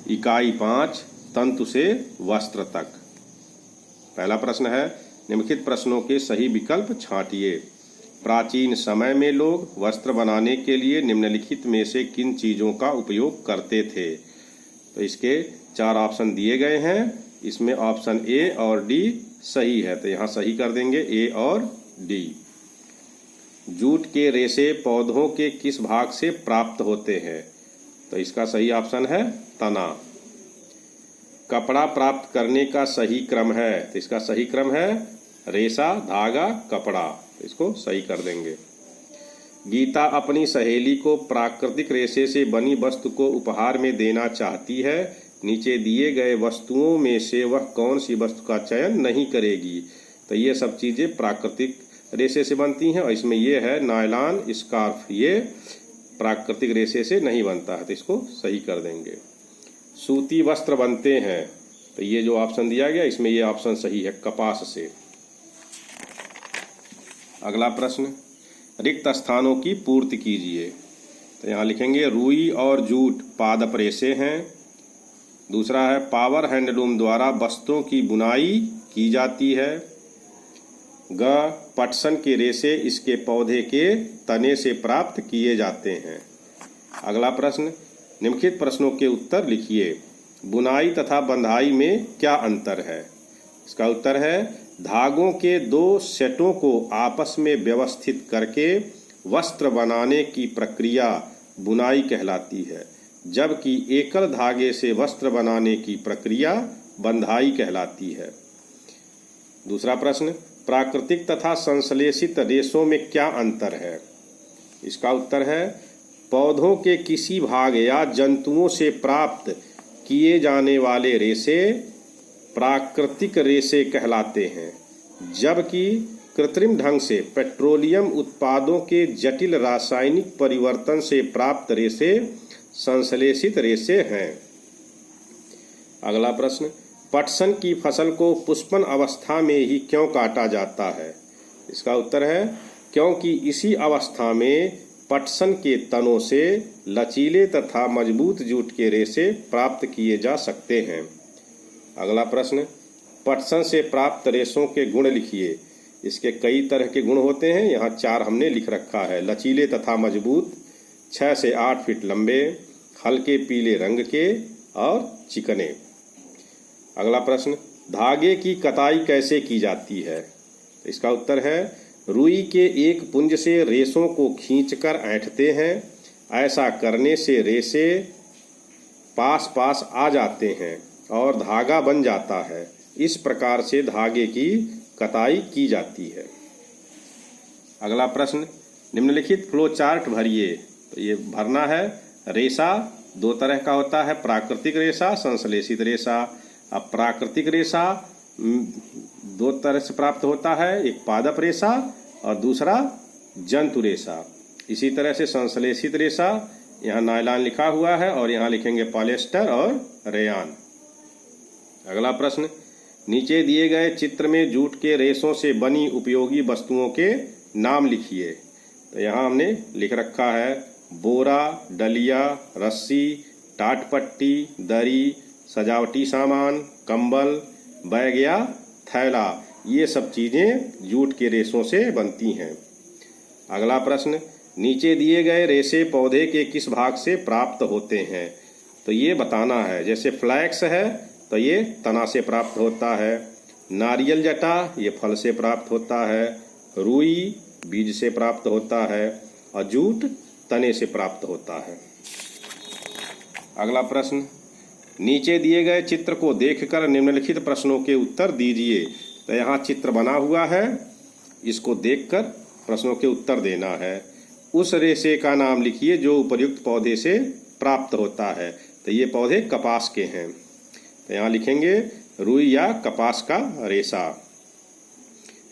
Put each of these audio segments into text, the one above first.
इकाई 5 तंतु से वस्त्र तक। पहला प्रश्न है, निम्नलिखित प्रश्नों के सही विकल्प छांटिए। प्राचीन समय में लोग वस्त्र बनाने के लिए निम्नलिखित में से किन चीज़ों का उपयोग करते थे? तो इसके 4 ऑप्शन दिए गए हैं। इसमें ऑप्शन ए और डी सही है, तो यहाँ सही कर देंगे ए और डी। जूट के रेशे पौधों के किस भाग से प्राप्त होते हैं? तो इसका सही ऑप्शन है तना। कपड़ा प्राप्त करने का सही क्रम है, तो इसका सही क्रम है रेशा, धागा, कपड़ा। इसको सही कर देंगे। गीता अपनी सहेली को प्राकृतिक रेशे से बनी वस्तु को उपहार में देना चाहती है। नीचे दिए गए वस्तुओं में से वह कौन सी वस्तु का चयन नहीं करेगी? तो ये सब चीज़ें प्राकृतिक रेशे से बनती हैं और इसमें ये है नायलॉन स्कार्फ, ये प्राकृतिक रेशे से नहीं बनता है, तो इसको सही कर देंगे। सूती वस्त्र बनते हैं, तो ये जो ऑप्शन दिया गया इसमें ये ऑप्शन सही है, कपास से। अगला प्रश्न, रिक्त स्थानों की पूर्ति कीजिए। तो यहाँ लिखेंगे रुई और जूट पादप रेशे हैं। दूसरा है पावर हैंडलूम द्वारा वस्त्रों की बुनाई की जाती है। ग पटसन के रेशे इसके पौधे के तने से प्राप्त किए जाते हैं। अगला प्रश्न, निम्नलिखित प्रश्नों के उत्तर लिखिए। बुनाई तथा बंधाई में क्या अंतर है? इसका उत्तर है धागों के 2 सेटों को आपस में व्यवस्थित करके वस्त्र बनाने की प्रक्रिया बुनाई कहलाती है, जबकि एकल धागे से वस्त्र बनाने की प्रक्रिया बंधाई कहलाती है। दूसरा प्रश्न, प्राकृतिक तथा संश्लेषित रेशों में क्या अंतर है? इसका उत्तर है पौधों के किसी भाग या जंतुओं से प्राप्त किए जाने वाले रेशे प्राकृतिक रेशे कहलाते हैं, जबकि कृत्रिम ढंग से पेट्रोलियम उत्पादों के जटिल रासायनिक परिवर्तन से प्राप्त रेशे संश्लेषित रेशे हैं। अगला प्रश्न, पटसन की फसल को पुष्पन अवस्था में ही क्यों काटा जाता है? इसका उत्तर है क्योंकि इसी अवस्था में पटसन के तनों से लचीले तथा मजबूत जूट के रेशे प्राप्त किए जा सकते हैं। अगला प्रश्न, पटसन से प्राप्त रेशों के गुण लिखिए। इसके कई तरह के गुण होते हैं, यहाँ 4 हमने लिख रखा है। लचीले तथा मजबूत, 6 से 8 फीट लंबे, हल्के पीले रंग के और चिकने। अगला प्रश्न, धागे की कताई कैसे की जाती है? इसका उत्तर है रुई के एक पुंज से रेशों को खींचकर ऐंठते हैं। ऐसा करने से रेशे पास पास आ जाते हैं और धागा बन जाता है। इस प्रकार से धागे की कताई की जाती है। अगला प्रश्न, निम्नलिखित फ्लो चार्ट भरिए। तो ये भरना है। रेशा 2 तरह का होता है, प्राकृतिक रेशा, संश्लेषित रेशा। अब प्राकृतिक रेशा 2 तरह से प्राप्त होता है, एक पादप रेशा और दूसरा जंतु रेशा। इसी तरह से संश्लेषित रेशा, यहाँ नायलॉन लिखा हुआ है और यहाँ लिखेंगे पॉलिएस्टर और रेयान। अगला प्रश्न, नीचे दिए गए चित्र में जूट के रेशों से बनी उपयोगी वस्तुओं के नाम लिखिए। तो यहाँ हमने लिख रखा है बोरा, डलिया, रस्सी, टाटपट्टी, दरी, सजावटी सामान, कंबल, बैग या थैला। ये सब चीज़ें जूट के रेशों से बनती हैं। अगला प्रश्न, नीचे दिए गए रेशे पौधे के किस भाग से प्राप्त होते हैं? तो ये बताना है। जैसे फ्लैक्स है तो ये तना से प्राप्त होता है। नारियल जटा ये फल से प्राप्त होता है। रुई बीज से प्राप्त होता है और जूट तने से प्राप्त होता है। अगला प्रश्न, नीचे दिए गए चित्र को देखकर निम्नलिखित प्रश्नों के उत्तर दीजिए। तो यहाँ चित्र बना हुआ है, इसको देखकर प्रश्नों के उत्तर देना है। उस रेशे का नाम लिखिए जो उपर्युक्त पौधे से प्राप्त होता है। तो ये पौधे कपास के हैं, तो यहाँ लिखेंगे रुई या कपास का रेशा।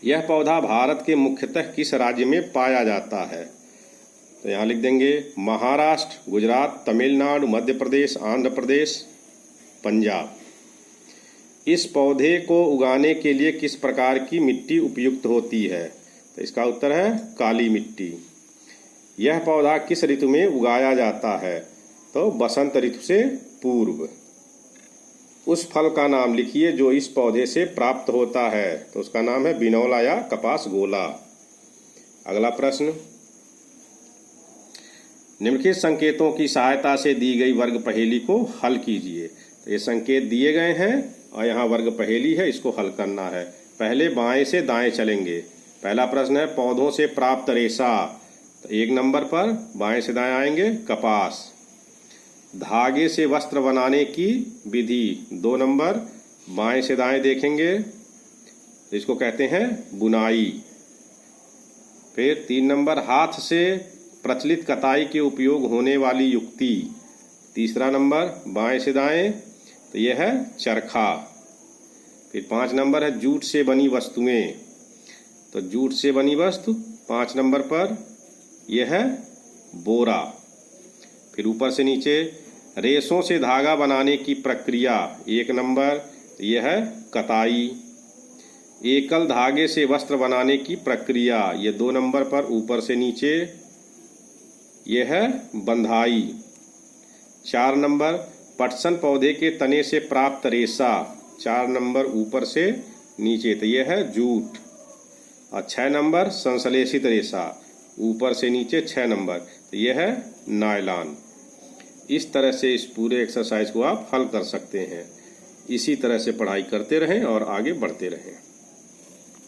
यह पौधा भारत के मुख्यतः किस राज्य में पाया जाता है? तो यहाँ लिख देंगे महाराष्ट्र, गुजरात, तमिलनाडु, मध्य प्रदेश, आंध्र प्रदेश, पंजाब। इस पौधे को उगाने के लिए किस प्रकार की मिट्टी उपयुक्त होती है? तो इसका उत्तर है काली मिट्टी। यह पौधा किस ऋतु में उगाया जाता है? तो बसंत ऋतु से पूर्व। उस फल का नाम लिखिए जो इस पौधे से प्राप्त होता है। तो उसका नाम है बिनौला या कपास गोला। अगला प्रश्न, निम्नलिखित संकेतों की सहायता से दी गई वर्ग पहेली को हल कीजिए। तो ये संकेत दिए गए हैं और यहाँ वर्ग पहेली है, इसको हल करना है। पहले बाएं से दाएं चलेंगे। पहला प्रश्न है पौधों से प्राप्त रेशा। तो 1 नंबर पर बाएं से दाएं आएंगे कपास। धागे से वस्त्र बनाने की विधि 2 नंबर बाएं से दाएं देखेंगे, तो इसको कहते हैं बुनाई। फिर 3 नंबर हाथ से प्रचलित कताई के उपयोग होने वाली युक्ति। तीसरा नंबर बाएं से दाएं, तो यह है चरखा। फिर 5 नंबर है जूट से बनी वस्तुएं। तो जूट से बनी वस्तु 5 नंबर पर यह है बोरा। फिर ऊपर से नीचे रेशों से धागा बनाने की प्रक्रिया 1 नंबर, यह है कताई। एकल धागे से वस्त्र बनाने की प्रक्रिया ये 2 नंबर पर ऊपर से नीचे, यह है बंधाई। 4 नंबर पटसन पौधे के तने से प्राप्त रेशा 4 नंबर ऊपर से नीचे, तो यह है जूट। और 6 नंबर संश्लेषित रेशा ऊपर से नीचे 6 नंबर, तो यह है नायलॉन। इस तरह से इस पूरे एक्सरसाइज को आप हल कर सकते हैं। इसी तरह से पढ़ाई करते रहें और आगे बढ़ते रहें।